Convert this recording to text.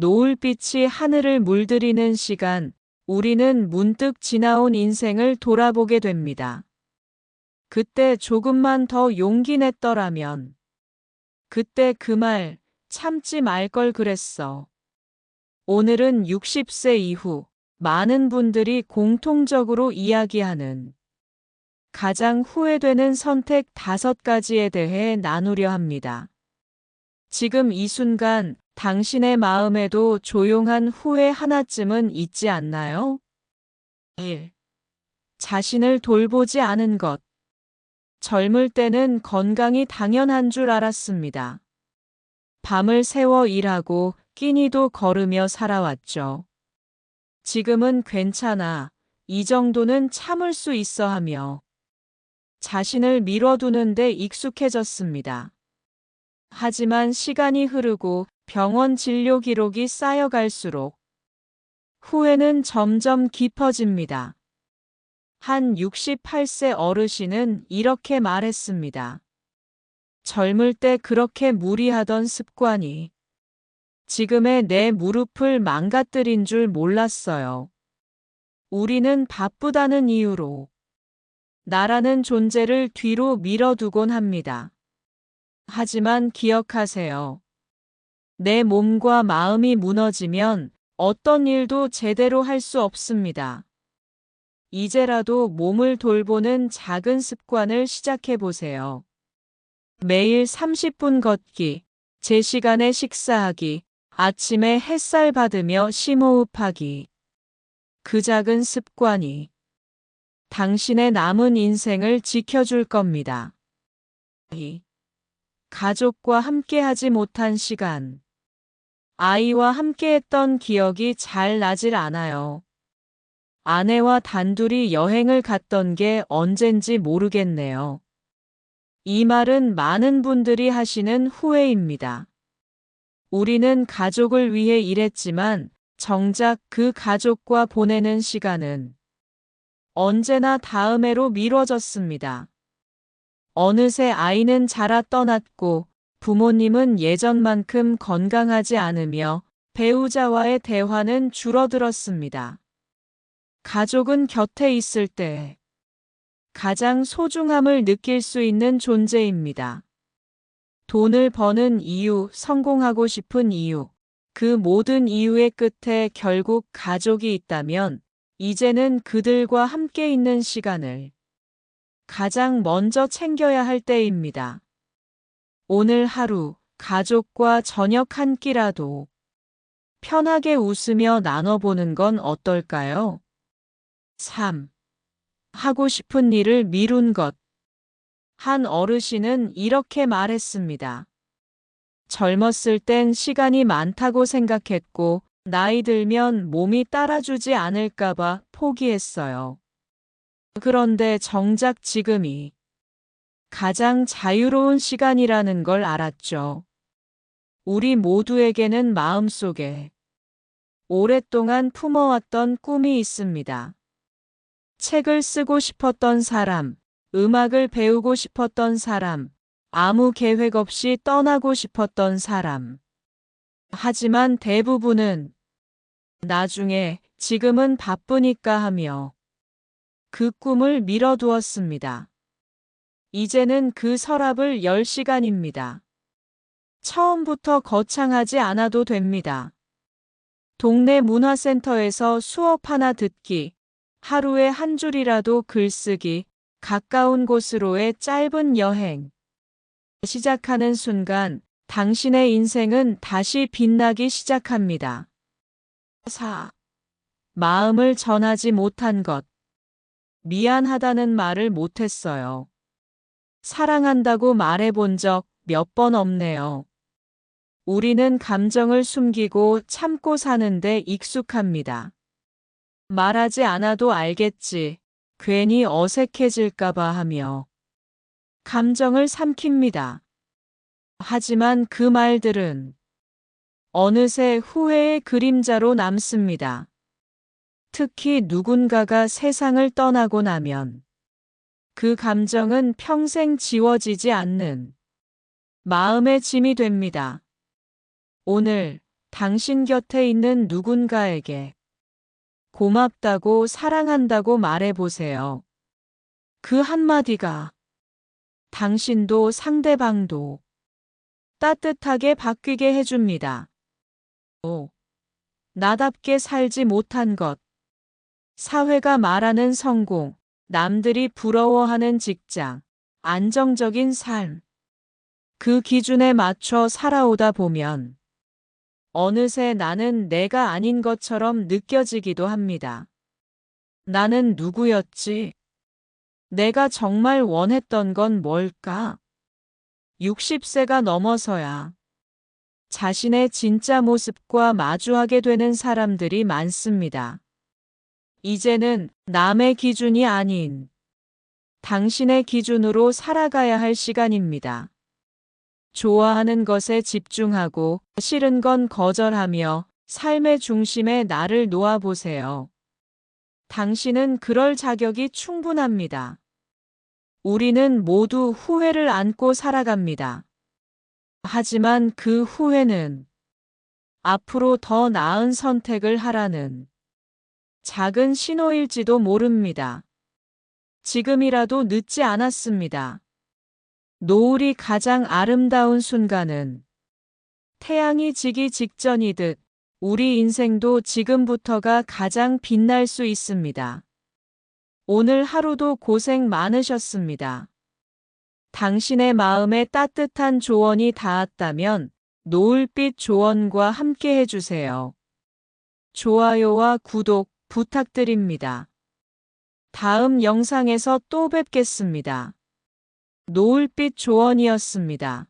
노을빛이 하늘을 물들이는 시간, 우리는 문득 지나온 인생을 돌아보게 됩니다. 그때 조금만 더 용기 냈더라면. 그때 그 말, 참지 말 걸 그랬어. 오늘은 60세 이후 많은 분들이 공통적으로 이야기하는 가장 후회되는 선택 5가지에 대해 나누려 합니다. 지금 이 순간 당신의 마음에도 조용한 후회 하나쯤은 있지 않나요? 1. 자신을 돌보지 않은 것. 젊을 때는 건강이 당연한 줄 알았습니다. 밤을 새워 일하고 끼니도 거르며 살아왔죠. 지금은 괜찮아. 이 정도는 참을 수 있어 하며 자신을 미뤄두는데 익숙해졌습니다. 하지만 시간이 흐르고 병원 진료 기록이 쌓여갈수록 후회는 점점 깊어집니다. 한 68세 어르신은 이렇게 말했습니다. 젊을 때 그렇게 무리하던 습관이 지금의 내 무릎을 망가뜨린 줄 몰랐어요. 우리는 바쁘다는 이유로 나라는 존재를 뒤로 밀어두곤 합니다. 하지만 기억하세요. 내 몸과 마음이 무너지면 어떤 일도 제대로 할 수 없습니다. 이제라도 몸을 돌보는 작은 습관을 시작해 보세요. 매일 30분 걷기, 제 시간에 식사하기, 아침에 햇살 받으며 심호흡하기. 그 작은 습관이 당신의 남은 인생을 지켜줄 겁니다. 2. 가족과 함께하지 못한 시간. 아이와 함께했던 기억이 잘 나질 않아요. 아내와 단둘이 여행을 갔던 게 언젠지 모르겠네요. 이 말은 많은 분들이 하시는 후회입니다. 우리는 가족을 위해 일했지만 정작 그 가족과 보내는 시간은 언제나 다음해로 미뤄졌습니다. 어느새 아이는 자라 떠났고 부모님은 예전만큼 건강하지 않으며 배우자와의 대화는 줄어들었습니다. 가족은 곁에 있을 때 가장 소중함을 느낄 수 있는 존재입니다. 돈을 버는 이유, 성공하고 싶은 이유, 그 모든 이유의 끝에 결국 가족이 있다면 이제는 그들과 함께 있는 시간을 가장 먼저 챙겨야 할 때입니다. 오늘 하루 가족과 저녁 한 끼라도 편하게 웃으며 나눠보는 건 어떨까요? 3. 하고 싶은 일을 미룬 것. 한 어르신은 이렇게 말했습니다. 젊었을 땐 시간이 많다고 생각했고, 나이 들면 몸이 따라주지 않을까봐 포기했어요. 그런데 정작 지금이 가장 자유로운 시간이라는 걸 알았죠. 우리 모두에게는 마음속에 오랫동안 품어왔던 꿈이 있습니다. 책을 쓰고 싶었던 사람, 음악을 배우고 싶었던 사람, 아무 계획 없이 떠나고 싶었던 사람. 하지만 대부분은 나중에 지금은 바쁘니까 하며 그 꿈을 미뤄두었습니다. 이제는 그 서랍을 열 시간입니다. 처음부터 거창하지 않아도 됩니다. 동네 문화센터에서 수업 하나 듣기, 하루에 한 줄이라도 글쓰기, 가까운 곳으로의 짧은 여행. 시작하는 순간 당신의 인생은 다시 빛나기 시작합니다. 4. 마음을 전하지 못한 것. 미안하다는 말을 못했어요. 사랑한다고 말해본 적 몇 번 없네요. 우리는 감정을 숨기고 참고 사는데 익숙합니다. 말하지 않아도 알겠지. 괜히 어색해질까봐 하며 감정을 삼킵니다. 하지만 그 말들은 어느새 후회의 그림자로 남습니다. 특히 누군가가 세상을 떠나고 나면 그 감정은 평생 지워지지 않는 마음의 짐이 됩니다. 오늘 당신 곁에 있는 누군가에게 고맙다고 사랑한다고 말해보세요. 그 한마디가 당신도 상대방도 따뜻하게 바뀌게 해줍니다. 오, 나답게 살지 못한 것. 사회가 말하는 성공, 남들이 부러워하는 직장, 안정적인 삶. 그 기준에 맞춰 살아오다 보면 어느새 나는 내가 아닌 것처럼 느껴지기도 합니다. 나는 누구였지? 내가 정말 원했던 건 뭘까? 60세가 넘어서야 자신의 진짜 모습과 마주하게 되는 사람들이 많습니다. 이제는 남의 기준이 아닌 당신의 기준으로 살아가야 할 시간입니다. 좋아하는 것에 집중하고 싫은 건 거절하며 삶의 중심에 나를 놓아보세요. 당신은 그럴 자격이 충분합니다. 우리는 모두 후회를 안고 살아갑니다. 하지만 그 후회는 앞으로 더 나은 선택을 하라는 작은 신호일지도 모릅니다. 지금이라도 늦지 않았습니다. 노을이 가장 아름다운 순간은 태양이 지기 직전이듯 우리 인생도 지금부터가 가장 빛날 수 있습니다. 오늘 하루도 고생 많으셨습니다. 당신의 마음에 따뜻한 조언이 닿았다면 노을빛 조언과 함께 해주세요. 좋아요와 구독 부탁드립니다. 다음 영상에서 또 뵙겠습니다. 노을빛 조언이었습니다.